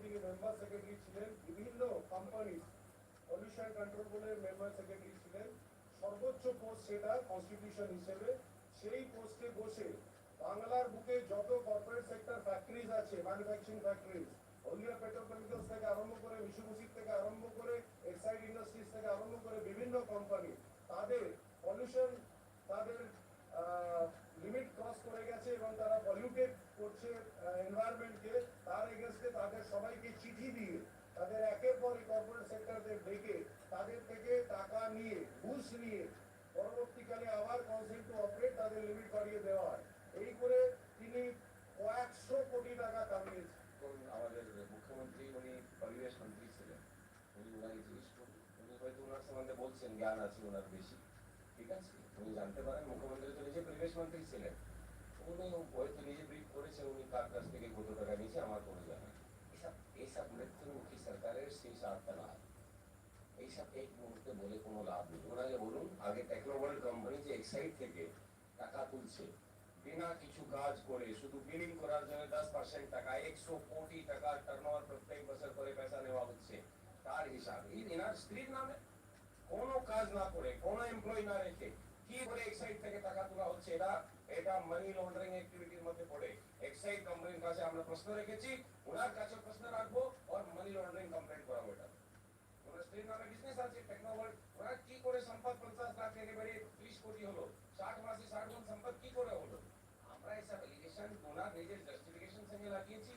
তিনি member secretary ছিলেন, বিভিন্ন কোম্পানি পলিউশন কন্ট্রোল বোর্ডের মেম্বার সেক্রেটারি ছিলেন, সর্বোচ্চ পোস্ট সেটা কনস্টিটিউশন হিসেবে। সেই পোস্টে বসে বাংলার বুকে যত কর্পোরেট সেক্টর ফ্যাক্টরিজ আছে, ম্যানুফ্যাকচারিং ফ্যাক্টরিজ, হলদিয়া পেট্রোকেমিক্যালস থেকে আরম্ভ করে, মিশুমুসিক থেকে আরম্ভ করে, এক্সাইড ইন্ডাস্ট্রিজ থেকে আরম্ভ করে বিভিন্ন কোম্পানি তাদের পলিউশন, তাদের লিমিট ক্রস করে গেছে এবং তারা পলিউটেড করছে এনভায়রনমেন্টকে, তার এগেনস্টে তাদের সবাইকে চিঠি দিয়ে তাদের একের পর কর্পোরেট সেক্টরদের ডেকে তাদের থেকে টাকা নিয়ে, ঘুষ নিয়ে পরবর্তীকালে আবার কনসেন্ট টু অপারেট তাদের লিমিট বাড়িয়ে দেওয়া হয়। এই করে তিনি কয়েকশো কোটি টাকা কামিয়েছেন। আমাদের মুখ্যমন্ত্রী উনি পরিবেশ মন্ত্রী ছিলেন, উনি ওনাকে জিজ্ঞেস করুন, উনি হয়তো ওনার সম্বন্ধে বলছেন জ্ঞান আছে ওনার বেশি, ঠিক আছে, উনি জানতে পারেন। মুখ্যমন্ত্রী তো নিজে পরিবেশ মন্ত্রী ছিলেন, উনি হয়তো নিজে ব্রিফ করেছেন উনি কার কাছ থেকে কত টাকা নিয়েছে আমার কোনো জানা নেই। এইসব মৃত্যুমুখী সরকারের সেই সার্থনাথ, এইসব এক মুহূর্তে বলে কোনো লাভ নেই। ওনাকে বলুন আগে টেকনোওয়ার্ল্ড কোম্পানি যে এক্সাইড থেকে টাকা তুলছে বিনা কিছু কাজ করে, শুধু বিলিং করার জন্য 10% টাকা, 100 কোটি টাকা টার্নওভার প্রত্যেক বছর করে পয়সা নেওয়া হচ্ছে, তার হিসাব এনার স্ত্রীর নামে কোনো কাজ না করে, কোনো এমপ্লয়ি না রেখে কি করে এক্সাইড থেকে টাকা তোলা হচ্ছে, এটা মানি লন্ডারিং অ্যাক্টিভিটির মধ্যে পড়ে। এক্সাইড কোম্পানির কাছে আমরা প্রশ্ন রেখেছি, ওনার কাছে প্রশ্ন রাখবো আর মানি লন্ডারিং কমপ্লেন করাবো। এটা ওনার স্ত্রীর নামে বিজনেস আছে টেকনোওয়ার্ল্ড, ওরা কি করে সম্পদ 50 লাখ থেকে বেড়ে 30 কোটি হলো, 60 মাসে 60 গুণ সম্পদ কি করে হলো? আমরা এসব এলিগেশন ওনার নিজের জাস্টিফিকেশন সঙ্গে লাগিয়েছি।